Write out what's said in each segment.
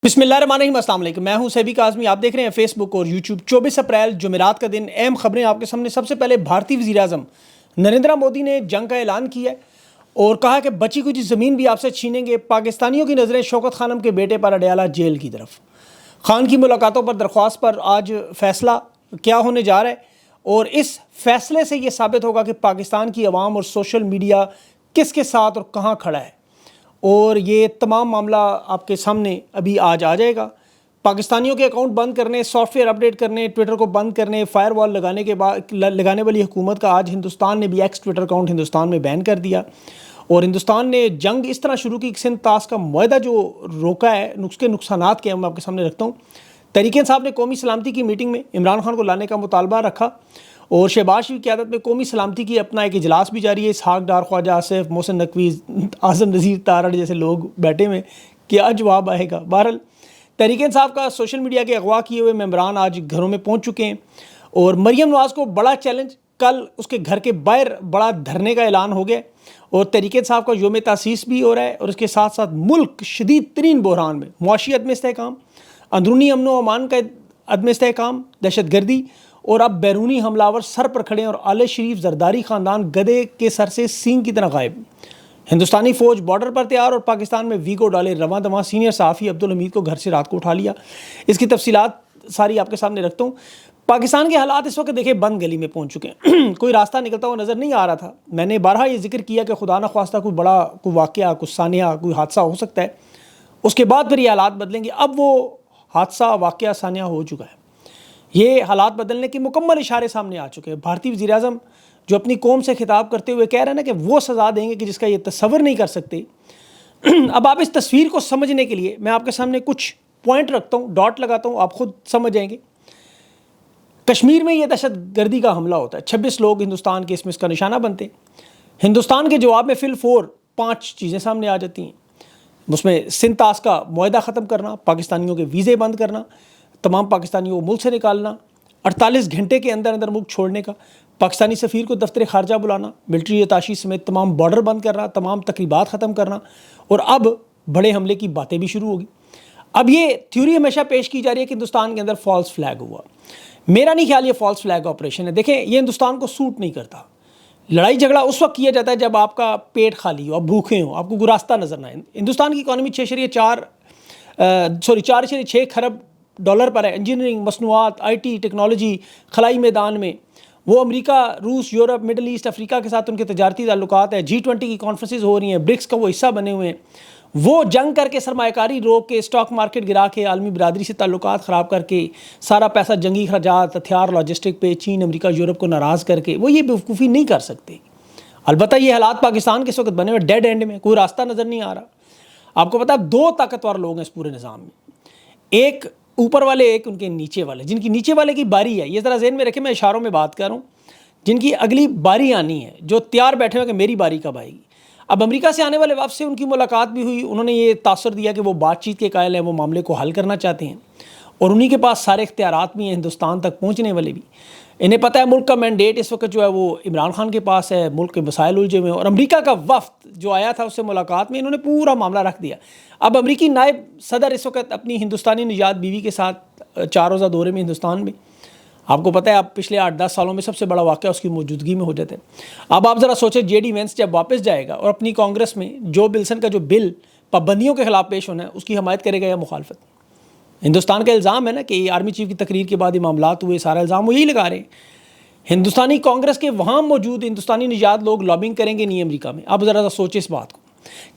بسم اللہ الرحمن الرحیم، السلام علیکم۔ میں ہوں سیبی کاظمی، آپ دیکھ رہے ہیں فیس بک اور یوٹیوب۔ 24 اپریل جمعرات کا دن، اہم خبریں آپ کے سامنے۔ سب سے پہلے بھارتی وزیر اعظم نریندر مودی نے جنگ کا اعلان کیا ہے اور کہا کہ بچی کچھ زمین بھی آپ سے چھینیں گے۔ پاکستانیوں کی نظریں شوکت خانم کے بیٹے پر اڈیالہ جیل کی طرف۔ خان کی ملاقاتوں پر درخواست پر آج فیصلہ کیا ہونے جا رہا ہے اور اس فیصلے سے یہ ثابت ہوگا کہ پاکستان کی عوام اور سوشل میڈیا کس کے ساتھ اور کہاں کھڑا ہے، اور یہ تمام معاملہ آپ کے سامنے ابھی آج آ جائے گا۔ پاکستانیوں کے اکاؤنٹ بند کرنے، سافٹ ویئر اپڈیٹ کرنے، ٹویٹر کو بند کرنے، فائر وال لگانے والی حکومت کا آج ہندوستان نے بھی ایکس ٹویٹر اکاؤنٹ ہندوستان میں بین کر دیا، اور ہندوستان نے جنگ اس طرح شروع کی کہ سندھ طاس کا معاہدہ جو روکا ہے، اس کے نقصانات کیا ہیں میں آپ کے سامنے رکھتا ہوں۔ تحریک انصاف نے قومی سلامتی کی میٹنگ میں عمران خان کو لانے کا مطالبہ رکھا، اور شہباز شریف کی قیادت میں قومی سلامتی کی اپنا ایک اجلاس بھی جاری ہے۔ اسحاق ڈار، خواجہ آصف، محسن نقوی، اعظم نذیر تارڑ جیسے لوگ بیٹھے ہوئے، کیا جواب آئے گا؟ بہرحال تحریک انصاف کا سوشل میڈیا کے اغوا کیے ہوئے ممبران آج گھروں میں پہنچ چکے ہیں، اور مریم نواز کو بڑا چیلنج، کل اس کے گھر کے باہر بڑا دھرنے کا اعلان ہو گیا، اور تحریک انصاف کا یوم تاسیس بھی ہو رہا ہے، اور اس کے ساتھ ساتھ ملک شدید ترین بحران میں، معاشی عدم استحکام، اندرونی امن و امان کا عدم استحکام، دہشت گردی، اور اب بیرونی حملہ آور سر پر کھڑے ہیں، اور آل شریف زرداری خاندان گدے کے سر سے سینگ کی طرح غائب۔ ہندوستانی فوج بارڈر پر تیار، اور پاکستان میں ویگو ڈالے رواں دواں۔ سینئر صحافی عبدالحمید کو گھر سے رات کو اٹھا لیا۔ اس کی تفصیلات ساری آپ کے سامنے رکھتا ہوں۔ پاکستان کے حالات اس وقت دیکھیں بند گلی میں پہنچ چکے ہیں، کوئی راستہ نکلتا ہوا نظر نہیں آ رہا تھا۔ میں نے بارہا یہ ذکر کیا کہ خدا نخواستہ کوئی بڑا کوئی واقعہ، کوئی سانحہ، کوئی حادثہ ہو سکتا ہے، اس کے بعد پھر یہ حالات بدلیں گے۔ اب وہ حادثہ، واقعہ، سانحہ ہو چکا ہے۔ یہ حالات بدلنے کے مکمل اشارے سامنے آ چکے ہیں۔ بھارتی وزیر اعظم جو اپنی قوم سے خطاب کرتے ہوئے کہہ رہے ہیں نا کہ وہ سزا دیں گے کہ جس کا یہ تصور نہیں کر سکتے۔ اب آپ اس تصویر کو سمجھنے کے لیے میں آپ کے سامنے کچھ پوائنٹ رکھتا ہوں، ڈاٹ لگاتا ہوں، آپ خود سمجھ جائیں گے۔ کشمیر میں یہ دہشت گردی کا حملہ ہوتا ہے، 26 لوگ ہندوستان کے اس کا نشانہ بنتے ہیں۔ ہندوستان کے جواب میں فی الفور 5 چیزیں سامنے آ جاتی ہیں۔ اس میں سندھ طاس کا معاہدہ ختم کرنا، پاکستانیوں کے ویزے بند کرنا، تمام پاکستانیوں کو ملک سے نکالنا، 48 گھنٹے کے اندر اندر ملک چھوڑنے کا، پاکستانی سفیر کو دفتر خارجہ بلانا، ملٹری اتاشی سمیت تمام بارڈر بند کرنا، تمام تقریبات ختم کرنا، اور اب بڑے حملے کی باتیں بھی شروع ہوگی۔ اب یہ تھیوری ہمیشہ پیش کی جا رہی ہے کہ ہندوستان کے اندر فالس فلیگ ہوا۔ میرا نہیں خیال یہ فالس فلیگ آپریشن ہے۔ دیکھیں، یہ ہندوستان کو سوٹ نہیں کرتا۔ لڑائی جھگڑا اس وقت کیا جاتا ہے جب آپ کا پیٹ خالی ہو، آپ بھوکے ہوں، آپ کو کوئی راستہ نظر نہ آئے۔ ہندوستان کی اکانومی 4.6 کھرب ڈالر پر ہے۔ انجینئرنگ، مصنوعات، آئی ٹی، ٹیکنالوجی، خلائی میدان میں وہ امریکہ، روس، یورپ، مڈل ایسٹ، افریقہ کے ساتھ ان کے تجارتی تعلقات ہیں۔ G20 کی کانفرنسز ہو رہی ہیں، برکس کا وہ حصہ بنے ہوئے ہیں۔ وہ جنگ کر کے، سرمایہ کاری روک کے، اسٹاک مارکیٹ گرا کے، عالمی برادری سے تعلقات خراب کر کے، سارا پیسہ جنگی خراجات، ہتھیار، لاجسٹک پہ چین، امریکہ، یورپ کو ناراض کر کے وہ یہ بیوقوفی نہیں کر سکتے۔ البتہ یہ حالات پاکستان کے اس وقت بنے ہوئے ڈیڈ اینڈ میں، کوئی راستہ نظر نہیں آ رہا۔ آپ کو پتہ ہے 2 طاقتور لوگ ہیں اس پورے نظام میں، ایک اوپر والے، ایک ان کے نیچے والے۔ جن کی نیچے والے کی باری ہے، یہ ذرا ذہن میں رکھیں، میں اشاروں میں بات کر رہا ہوں، جن کی اگلی باری آنی ہے، جو تیار بیٹھے ہوئے کہ میری باری کب آئے گی۔ اب امریکہ سے آنے والے وفد سے ان کی ملاقات بھی ہوئی، انہوں نے یہ تاثر دیا کہ وہ بات چیت کے قائل ہیں، وہ معاملے کو حل کرنا چاہتے ہیں، اور انہی کے پاس سارے اختیارات بھی ہیں ہندوستان تک پہنچنے والے بھی۔ انہیں پتہ ہے ملک کا مینڈیٹ اس وقت جو ہے وہ عمران خان کے پاس ہے، ملک کے مسائل الجھے ہوئے ہیں، اور امریکہ کا وفد جو آیا تھا اس سے ملاقات میں انہوں نے پورا معاملہ رکھ دیا۔ اب امریکی نائب صدر اس وقت اپنی ہندوستانی نژاد بیوی کے ساتھ 4 روزہ دورے میں ہندوستان میں۔ آپ کو پتہ ہے اب پچھلے 8-10 سالوں میں سب سے بڑا واقعہ اس کی موجودگی میں ہو جاتا ہے۔ اب آپ ذرا سوچیں، جے ڈی وینس جب واپس جائے گا اور اپنی کانگریس میں جو بلسن کا جو بل پابندیوں کے خلاف پیش ہونا ہے اس کی حمایت کرے گا یا مخالفت؟ ہندوستان کا الزام ہے نا کہ یہ آرمی چیف کی تقریر کے بعد یہ معاملات ہوئے، سارا الزام وہ یہی لگا رہے ہیں۔ ہندوستانی کانگریس کے وہاں موجود ہندوستانی نژاد لوگ لابنگ کریں گے نہیں امریکہ میں۔ اب ذرا سوچیں اس بات کو،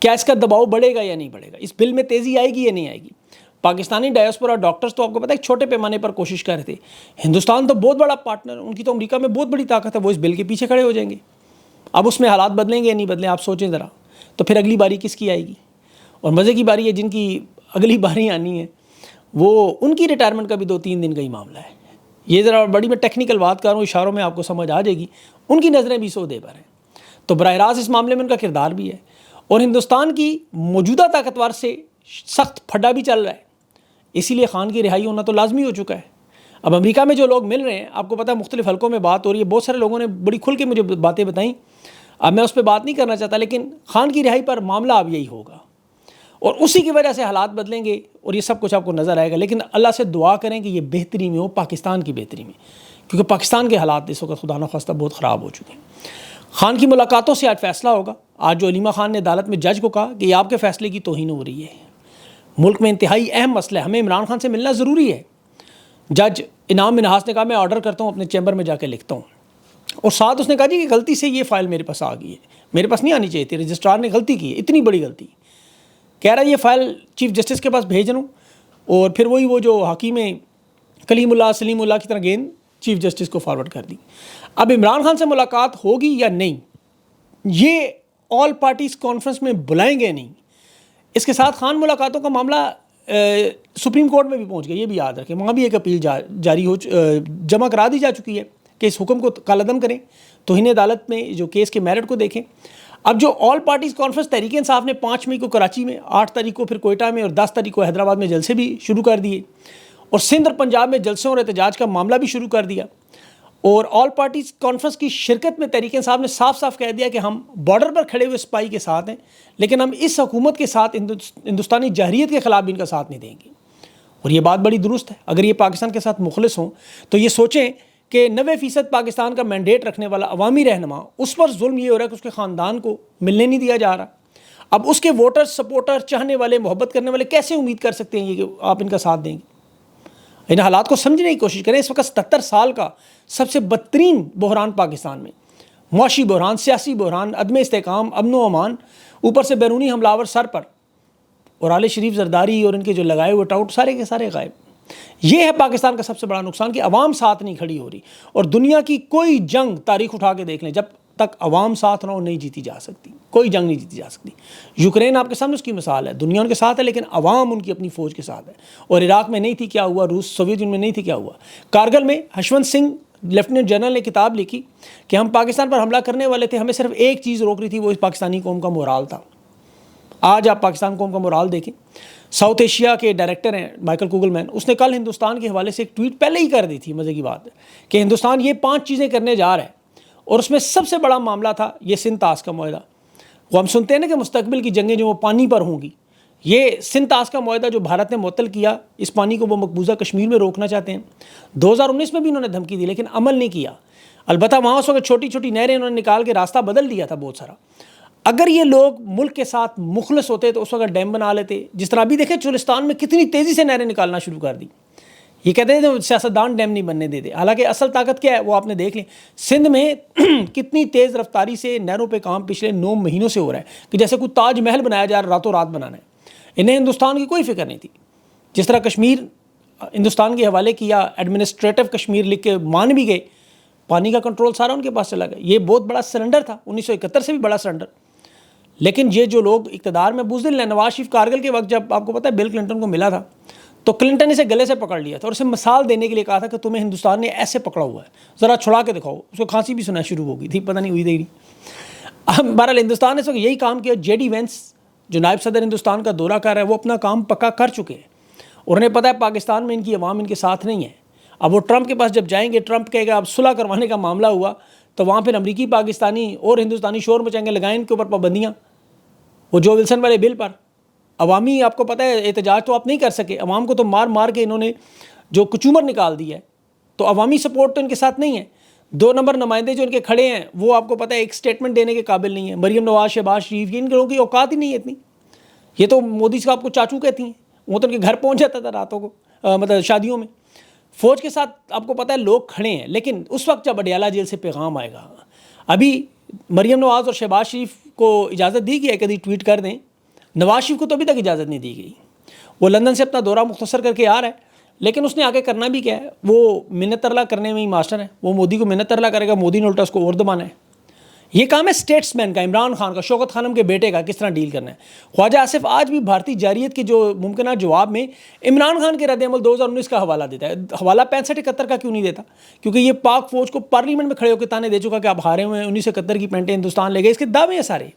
کیا اس کا دباؤ بڑھے گا یا نہیں بڑھے گا؟ اس بل میں تیزی آئے گی یا نہیں آئے گی؟ پاکستانی ڈائسپورا ڈاکٹرز تو آپ کو پتہ ہے چھوٹے پیمانے پر کوشش کر رہے تھے، ہندوستان تو بہت بڑا پارٹنر، ان کی تو امریکہ میں بہت بڑی طاقت ہے، وہ اس بل کے پیچھے کھڑے ہو جائیں گے۔ اب اس میں حالات بدلیں گے یا نہیں بدلیں؟ آپ سوچیں ذرا، تو پھر اگلی باری کس کی آئے گی؟ اور مزے کی باری ہے جن کی اگلی باری آنی ہے، وہ ان کی ریٹائرمنٹ کا بھی 2-3 دن کا ہی معاملہ ہے۔ یہ ذرا بڑی میں ٹیکنیکل بات کر رہا ہوں، اشاروں میں آپ کو سمجھ آ جائے گی۔ ان کی نظریں بھی سودے پر ہیں، تو براہ راست اس معاملے میں ان کا کردار بھی ہے، اور ہندوستان کی موجودہ طاقتور سے سخت پھڈا بھی چل رہا ہے۔ اسی لیے خان کی رہائی ہونا تو لازمی ہو چکا ہے۔ اب امریکہ میں جو لوگ مل رہے ہیں، آپ کو پتہ ہے مختلف حلقوں میں بات ہو رہی ہے، بہت سارے لوگوں نے بڑی کھل کے مجھے باتیں بتائیں، اب میں اس پہ بات نہیں کرنا چاہتا، لیکن خان کی رہائی پر معاملہ اب یہی ہوگا، اور اسی کی وجہ سے حالات بدلیں گے اور یہ سب کچھ آپ کو نظر آئے گا. لیکن اللہ سے دعا کریں کہ یہ بہتری میں ہو، پاکستان کی بہتری میں، کیونکہ پاکستان کے حالات اس وقت خدا نخواستہ بہت خراب ہو چکے ہیں. خان کی ملاقاتوں سے آج فیصلہ ہوگا. آج جو علیمہ خان نے عدالت میں جج کو کہا کہ یہ آپ کے فیصلے کی توہین ہو رہی ہے، ملک میں انتہائی اہم مسئلہ ہے، ہمیں عمران خان سے ملنا ضروری ہے. جج انعام منہاس نے کہا میں آرڈر کرتا ہوں، اپنے چیمبر میں جا کے لکھتا ہوں. اور ساتھ اس نے کہا جی کہ غلطی سے یہ فائل میرے پاس آ گئی ہے، میرے پاس نہیں آنی چاہیے تھی، رجسٹرار نے غلطی کی ہے، اتنی بڑی غلطی. کہہ رہا ہے یہ فائل چیف جسٹس کے پاس بھیج رہا ہوں. اور پھر وہ جو حکیم کلیم اللہ سلیم اللہ کی طرح گیند چیف جسٹس کو فارورڈ کر دی. اب عمران خان سے ملاقات ہوگی یا نہیں، یہ آل پارٹیز کانفرنس میں بلائیں گے نہیں. اس کے ساتھ خان ملاقاتوں کا معاملہ سپریم کورٹ میں بھی پہنچ گیا، یہ بھی یاد رکھیں. وہاں بھی ایک اپیل جاری جمع کرا دی جا چکی ہے کہ اس حکم کو کالعدم کریں. توہین عدالت میں جو کیس کے میرٹ کو دیکھیں. اب جو all parties conference Tehreek Insaf نے 5 مئی کو کراچی میں، 8 تاریخ کو پھر کوئٹہ میں اور 10 تاریخ کو حیدرآباد میں جلسے بھی شروع کر دیے، اور سندھ اور پنجاب میں جلسوں اور احتجاج کا معاملہ بھی شروع کر دیا. اور آل پارٹیز کانفرنس کی شرکت میں تحریک انصاف نے صاف صاف کہہ دیا کہ ہم بارڈر پر کھڑے ہوئے سپاہی کے ساتھ ہیں، لیکن ہم اس حکومت کے ساتھ ہندوستانی جہریت کے خلاف بھی ان کا ساتھ نہیں دیں گے. اور یہ بات بڑی درست ہے. اگر یہ پاکستان کے ساتھ مخلص ہوں تو یہ سوچیں کہ 90% پاکستان کا مینڈیٹ رکھنے والا عوامی رہنما، اس پر ظلم یہ ہو رہا ہے کہ اس کے خاندان کو ملنے نہیں دیا جا رہا. اب اس کے ووٹر، سپورٹر، چاہنے والے، محبت کرنے والے کیسے امید کر سکتے ہیں یہ کہ آپ ان کا ساتھ دیں گے؟ ان حالات کو سمجھنے کی کوشش کریں. اس وقت 77 سال کا سب سے بدترین بحران پاکستان میں، معاشی بحران، سیاسی بحران، عدم استحکام، امن و امان، اوپر سے بیرونی حملہ آور سر پر، اور آل شریف زرداری اور ان کے جو لگائے ہوئے ٹاؤٹ سارے کے سارے غائب. یہ ہے پاکستان کا سب سے بڑا نقصان کہ عوام ساتھ نہیں کھڑی ہو رہی. اور دنیا کی کوئی جنگ تاریخ اٹھا کے دیکھ لیں، جب تک عوام ساتھ نہ ہو نہیں جیتی جا سکتی. کوئی جنگ نہیں جیتی جا سکتی. یوکرین آپ کے سامنے اس کی مثال ہے، دنیا ان کے ساتھ ہے لیکن عوام ان کی اپنی فوج کے ساتھ ہے. اور عراق میں نہیں تھی کیا ہوا، روس سوویت یونین میں نہیں تھی کیا ہوا. کارگل میں حشونت سنگھ لیفٹیننٹ جنرل نے کتاب لکھی کہ ہم پاکستان پر حملہ کرنے والے تھے، ہمیں صرف ایک چیز روک رہی تھی، وہ اس پاکستانی قوم کا مورال تھا. آج آپ پاکستان قوم کا مورال دیکھیں. ساؤتھ ایشیا کے ڈائریکٹر ہیں مائیکل کوگل مین، اس نے کل ہندوستان کے حوالے سے ایک ٹویٹ پہلے ہی کر دی تھی. مزے کی بات ہے کہ ہندوستان یہ 5 چیزیں کرنے جا رہا ہے، اور اس میں سب سے بڑا معاملہ تھا یہ سندھ طاس کا معاہدہ. وہ ہم سنتے ہیں نا کہ مستقبل کی جنگیں جو وہ پانی پر ہوں گی. یہ سندھ طاس کا معاہدہ جو بھارت نے معطل کیا، اس پانی کو وہ مقبوضہ کشمیر میں روکنا چاہتے ہیں. 2019 میں بھی انہوں نے دھمکی دی لیکن عمل نہیں کیا. البتہ وہاں اس وقت چھوٹی چھوٹی نہریں انہوں نے نکال کے راستہ بدل دیا تھا بہت سارا. اگر یہ لوگ ملک کے ساتھ مخلص ہوتے تو اس وقت ڈیم بنا لیتے. جس طرح ابھی دیکھیں چولستان میں کتنی تیزی سے نہریں نکالنا شروع کر دی. یہ کہتے ہیں سیاستدان ڈیم نہیں بننے دیتے، حالانکہ اصل طاقت کیا ہے وہ آپ نے دیکھ لی. سندھ میں کتنی تیز رفتاری سے نہروں پہ کام پچھلے 9 مہینوں سے ہو رہا ہے کہ جیسے کوئی تاج محل بنایا جا رہا ہے، راتوں رات بنانا ہے. انہیں ہندوستان کی کوئی فکر نہیں تھی. جس طرح کشمیر ہندوستان کے حوالے کیا، ایڈمنسٹریٹو کشمیر لکھ کے مان بھی گئے، پانی کا کنٹرول سارا ان کے پاس چلا گیا. یہ بہت بڑا سرنڈر تھا، 1971 سے بھی بڑا سرنڈر. لیکن یہ جو لوگ اقتدار میں بزدل ہیں، نواز شریف کارگل کے وقت جب آپ کو پتہ ہے بل کلنٹن کو ملا تھا تو کلنٹن نے اسے گلے سے پکڑ لیا تھا اور اسے مثال دینے کے لیے کہا تھا کہ تمہیں ہندوستان نے ایسے پکڑا ہوا ہے، ذرا چھڑا کے دکھاؤ. اس کو کھانسی بھی سنا شروع ہو گئی تھی، پتہ نہیں ہوئی نہیں. بہرحال ہندوستان نے اس وقت یہی کام کیا. جے ڈی وینس جو نائب صدر ہندوستان کا دورہ کر رہا ہے وہ اپنا کام پکا کر چکے ہیں، اور انہیں پتہ ہے پاکستان میں ان کی عوام ان کے ساتھ نہیں ہے. اب وہ ٹرمپ کے پاس جب جائیں گے، ٹرمپ کہے گا اب صلح کروانے کا معاملہ ہوا تو وہاں پھر امریکی پاکستانی اور ہندوستانی شور مچائیں گے، لگائیں ان کے اوپر پابندیاں. وہ جو ولسن والے بل پر عوامی آپ کو پتہ ہے احتجاج تو آپ نہیں کر سکے، عوام کو تو مار مار کے انہوں نے جو کچومر نکال دی ہے، تو عوامی سپورٹ تو ان کے ساتھ نہیں ہے. 2 نمبر نمائندے جو ان کے کھڑے ہیں وہ آپ کو پتہ ہے ایک سٹیٹمنٹ دینے کے قابل نہیں ہے. مریم نواز، شہباز شریف، ان لوگوں کی اوقات ہی نہیں ہے اتنی. یہ تو مودی صاحب کو چاچو کہتی ہیں، وہ تو ان کے گھر پہنچ جاتا تھا راتوں کو، مطلب شادیوں میں. فوج کے ساتھ آپ کو پتہ ہے لوگ کھڑے ہیں. لیکن اس وقت جب اڈیالہ جیل سے پیغام آئے گا، ابھی مریم نواز اور شہباز شریف کو اجازت دی گئی ہے کہ ٹویٹ کر دیں، نواز شریف کو تو ابھی تک اجازت نہیں دی گئی. وہ لندن سے اپنا دورہ مختصر کر کے آ رہا ہے، لیکن اس نے آگے کرنا بھی کیا ہے، وہ منت ترلا کرنے میں ہی ماسٹر ہے. وہ مودی کو منت ترلا کرے گا، مودی نے الٹا اس کو اور دبانا ہے. یہ کام ہے اسٹیٹس مین کا، عمران خان کا، شوکت خانم کے بیٹے کا، کس طرح ڈیل کرنا ہے. خواجہ آصف آج بھی بھارتی جارحیت کے جو ممکنہ جواب میں عمران خان کے رد عمل 2019 کا حوالہ دیتا ہے. حوالہ 65-71 کا کیوں نہیں دیتا؟ کیونکہ یہ پاک فوج کو پارلیمنٹ میں کھڑے ہو کے تانے دے چکا کہ آپ ہارے ہوئے ہیں، 1971 کی پینٹیں ہندوستان لے گئے. اس کے دعوے ہیں سارے،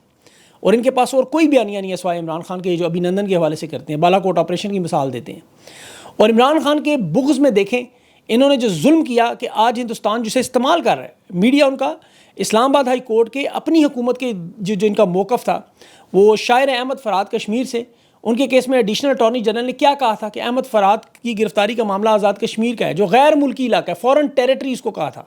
اور ان کے پاس اور کوئی بیانیہ نہیں ہے سوائے عمران خان کے جو ابھی نندن کے حوالے سے کرتے ہیں، بالا کوٹ آپریشن کی مثال دیتے ہیں. اور عمران خان کے بغض میں دیکھیں انہوں نے جو ظلم کیا کہ آج ہندوستان جسے استعمال کر رہا ہے میڈیا ان کا، اسلام آباد ہائی کورٹ کے اپنی حکومت کے جو ان کا موقف تھا، وہ شاعر احمد فراد کشمیر سے ان کے کیس میں ایڈیشنل اٹارنی جنرل نے کیا کہا تھا کہ احمد فرحات کی گرفتاری کا معاملہ آزاد کشمیر کا ہے، جو غیر ملکی علاقہ ہے، فورن ٹیریٹری اس کو کہا تھا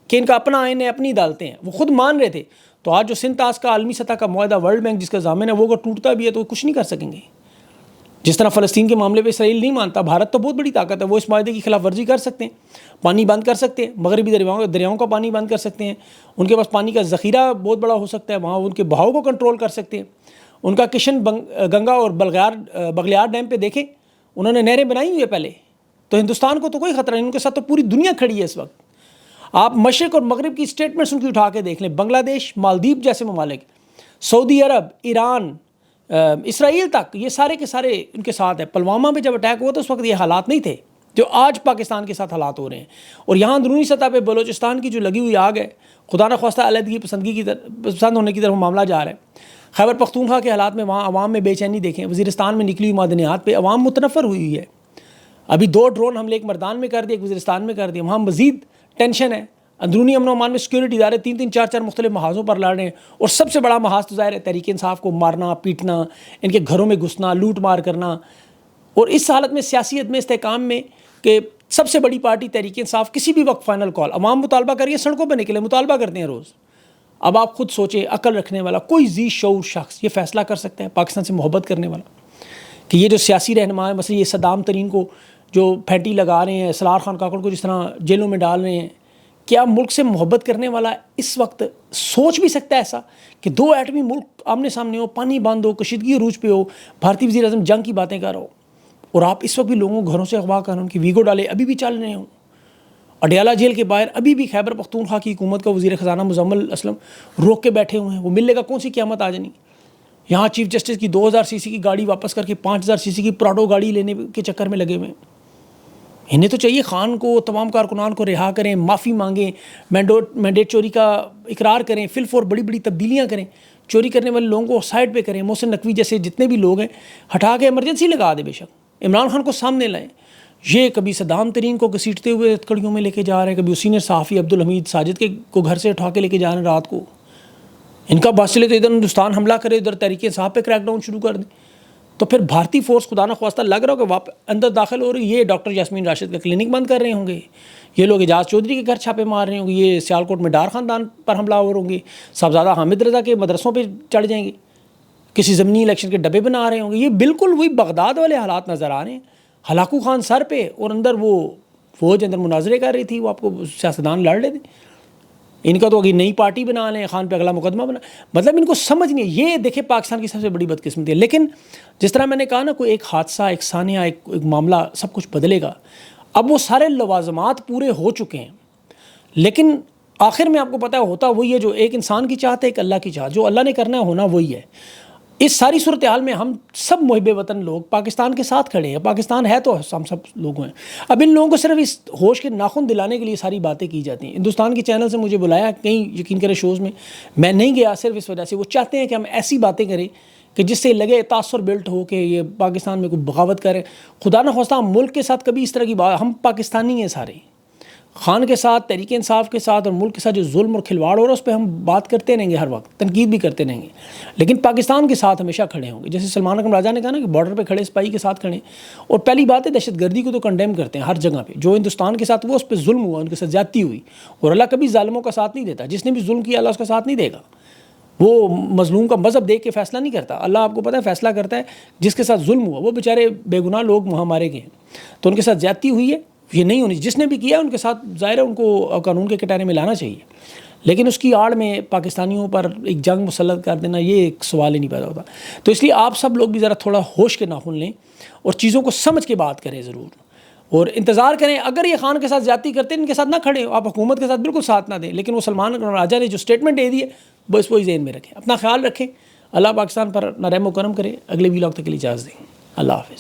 کہ ان کا اپنا آئین ہے، اپنی عدالتیں ہیں، وہ خود مان رہے تھے. تو آج جو سندھ تاس کا عالمی سطح کا معاہدہ ورلڈ بینک جس کا ضامن ہے وہ اگر ٹوٹتا بھی ہے تو وہ کچھ نہیں کر سکیں گے. جس طرح فلسطین کے معاملے پہ اسرائیل نہیں مانتا، بھارت تو بہت بڑی طاقت ہے، وہ اس معاہدے کی خلاف ورزی کر سکتے ہیں، پانی بند کر سکتے ہیں، مغربی دریاؤں کا پانی بند کر سکتے ہیں، ان کے پاس پانی کا ذخیرہ بہت بڑا ہو سکتا ہے، وہاں ان کے بہاؤ کو کنٹرول کر سکتے ہیں. ان کا کشن گنگا اور بغلیار ڈیم پہ دیکھیں، انہوں نے نہریں بنائی ہوئی ہے پہلے. تو ہندوستان کو تو کوئی خطرہ نہیں، ان کے ساتھ تو پوری دنیا کھڑی ہے اس وقت. آپ مشرق اور مغرب کی اسٹیٹمنٹس ان کی اٹھا کے دیکھ لیں، بنگلہ دیش، مالدیپ جیسے ممالک، سعودی عرب، ایران، اسرائیل تک، یہ سارے کے سارے ان کے ساتھ ہے. پلوامہ پہ جب اٹیک ہوا تو اس وقت یہ حالات نہیں تھے جو آج پاکستان کے ساتھ حالات ہو رہے ہیں. اور یہاں اندرونی سطح پہ بلوچستان کی جو لگی ہوئی آگ ہے، خدا نخواستہ علیحدگی پسند ہونے کی طرف معاملہ جا رہا ہے. خیبر پختونخوا کے حالات میں وہاں عوام میں بے چینی دیکھیں، وزیرستان میں نکلی ہوئی معدنیات پہ عوام متنفر ہوئی ہے. ابھی 2 ڈرون حملے، ایک مردان میں کر دیا، ایک وزیرستان میں کر دیا، وہاں مزید ٹینشن ہے. اندرونی امن و امان میں سیکورٹی ادارے 3 4 مختلف محاذوں پر لڑ رہے ہیں، اور سب سے بڑا محاذ تو ظاہر ہے تحریک انصاف کو مارنا، پیٹنا، ان کے گھروں میں گھسنا، لوٹ مار کرنا. اور اس حالت میں سیاسی عدم استحکام میں کہ سب سے بڑی پارٹی تحریک انصاف کسی بھی وقت فائنل کال، عوام مطالبہ کریے، سڑکوں پہ نکلے، مطالبہ کرتے ہیں روز. اب آپ خود سوچیں، عقل رکھنے والا کوئی ذی شعور شخص یہ فیصلہ کر سکتا ہے، پاکستان سے محبت کرنے والا، کہ یہ جو سیاسی رہنما ہے، مثلا یہ صدام ترین کو جو پھینٹی لگا رہے ہیں، سلار خان کاکڑ کو جس طرح جیلوں میں ڈال رہے ہیں، کیا ملک سے محبت کرنے والا اس وقت سوچ بھی سکتا ہے ایسا کہ 2 ایٹمی ملک آمنے سامنے ہو، پانی بند ہو، کشیدگی عروج پہ ہو، بھارتی وزیر اعظم جنگ کی باتیں کر رہا ہو، اور آپ اس وقت بھی لوگوں کو گھروں سے اغوا کر ان کی ویگو ڈالے ابھی بھی چل رہے ہوں. اڈیالہ جیل کے باہر ابھی بھی خیبر پختونخوا کی حکومت کا وزیر خزانہ مزمل اسلم روک کے بیٹھے ہوئے ہیں. وہ ملنے کا کون سی قیامت آ جانی. یہاں چیف جسٹس کی 2000 سی سی کی گاڑی واپس کر کے 5000 سی سی کی پراڈو گاڑی لینے کے چکر میں لگے ہوئے ہیں. انہیں تو چاہیے خان کو، تمام کارکنان کو رہا کریں، معافی مانگیں، مینڈیٹ چوری کا اقرار کریں، فل فور بڑی بڑی تبدیلیاں کریں، چوری کرنے والے لوگوں کو سائڈ پہ کریں، محسن نقوی جیسے جتنے بھی لوگ ہیں ہٹا کے ایمرجنسی لگا دے، بے شک عمران خان کو سامنے لائیں. یہ کبھی صدام ترین کو گھسیٹتے ہوئے کڑیوں میں لے کے جا رہے ہیں، کبھی سینئر صحافی عبدالحمید ساجد کو گھر سے اٹھا کے لے کے جا رہے ہیں رات کو. ان کا بس چلے تو ادھر ہندوستان حملہ کرے، ادھر تحریک انصاف پہ کریک ڈاؤن شروع کر دیں. تو پھر بھارتی فورس خدا نخواستہ لگ رہا ہو کہ اندر داخل ہو رہی، یہ ڈاکٹر یاسمین راشد کا کلینک بند کر رہے ہوں گے، یہ لوگ اعجاز چودھری کے گھر چھاپے مار رہے ہوں گے، یہ سیالکوٹ میں ڈار خاندان پر حملہ ہو ہوں گے، صاحبزادہ حامد رضا کے مدرسوں پہ چڑھ جائیں گے، کسی ضمنی الیکشن کے ڈبے بنا رہے ہوں گے. یہ بالکل وہی بغداد والے حالات نظر آ رہے ہیں. ہلاکو خان سر پہ اور اندر وہ فوج اندر مناظرے کر رہی تھی، وہ آپ کو سیاستدان لڑ رہے تھے. ان کا تو اگلی نئی پارٹی بنا لیں، خان پہ اگلا مقدمہ بنا، مطلب ان کو سمجھ نہیں ہے. یہ دیکھیں پاکستان کی سب سے بڑی بدقسمتی ہے. لیکن جس طرح میں نے کہا نا، کوئی ایک حادثہ، ایک ثانیہ، ایک معاملہ سب کچھ بدلے گا. اب وہ سارے لوازمات پورے ہو چکے ہیں، لیکن آخر میں آپ کو پتہ ہوتا وہی ہے جو ایک انسان کی چاہت ہے، ایک اللہ کی چاہت. جو اللہ نے کرنا ہے ہونا وہی ہے. اس ساری صورتحال میں ہم سب محب وطن لوگ پاکستان کے ساتھ کھڑے ہیں. پاکستان ہے تو ہم سب لوگوں ہیں. اب ان لوگوں کو صرف اس ہوش کے ناخن دلانے کے لیے ساری باتیں کی جاتی ہیں. ہندوستان کے چینل سے مجھے بلایا کہیں یقین کرے شوز میں نہیں گیا صرف اس وجہ سے. وہ چاہتے ہیں کہ ہم ایسی باتیں کریں کہ جس سے لگے تاثر بلٹ ہو کہ یہ پاکستان میں کوئی بغاوت کرے. خدا نخواستہ ہم ملک کے ساتھ کبھی اس طرح کی بات، ہم پاکستانی ہیں سارے، خان کے ساتھ، تحریک انصاف کے ساتھ اور ملک کے ساتھ جو ظلم اور کھلواڑ ہو رہا ہے اس پہ ہم بات کرتے رہیں گے، ہر وقت تنقید بھی کرتے رہیں گے، لیکن پاکستان کے ساتھ ہمیشہ کھڑے ہوں گے. جیسے سلمان اکرم راجہ نے کہا نا کہ بارڈر پہ کھڑے سپاہی کے ساتھ کھڑے. اور پہلی بات ہے دہشت گردی کو تو کنڈیم کرتے ہیں ہر جگہ پہ. جو ہندوستان کے ساتھ وہ اس پہ ظلم ہوا، ان کے ساتھ زیادتی ہوئی، اور اللہ کبھی ظالموں کا ساتھ نہیں دیتا. جس نے بھی ظلم کیا اللہ اس کا ساتھ نہیں دے گا. وہ مظلوم کا مذہب دیکھ کے فیصلہ نہیں کرتا. اللہ آپ کو پتہ ہے فیصلہ کرتا ہے جس کے ساتھ ظلم ہوا. وہ بیچارے بے گناہ لوگ وہاں مارے گئے ہیں، تو ان کے ساتھ زیادتی ہوئی ہے، یہ نہیں ہونی. جس نے بھی کیا ان کے ساتھ ظاہر ہے ان کو قانون کے کٹارے میں لانا چاہیے، لیکن اس کی آڑ میں پاکستانیوں پر ایک جنگ مسلط کر دینا یہ ایک سوال ہی نہیں پیدا ہوتا. تو اس لیے آپ سب لوگ بھی ذرا تھوڑا ہوش کے ناخن لیں اور چیزوں کو سمجھ کے بات کریں ضرور، اور انتظار کریں. اگر یہ خان کے ساتھ زیادتی کرتے ہیں ان کے ساتھ نہ کھڑے ہو، آپ حکومت کے ساتھ بالکل ساتھ نہ دیں. لیکن وہ سلمان راجہ نے جو اسٹیٹمنٹ دے دی ہے بس وہی ذہن میں رکھیں. اپنا خیال رکھیں. اللہ پاکستان پر نہ رحم و کرم کرے. اگلے ویلاگ تک کے لیے اجازت دیں. اللہ حافظ.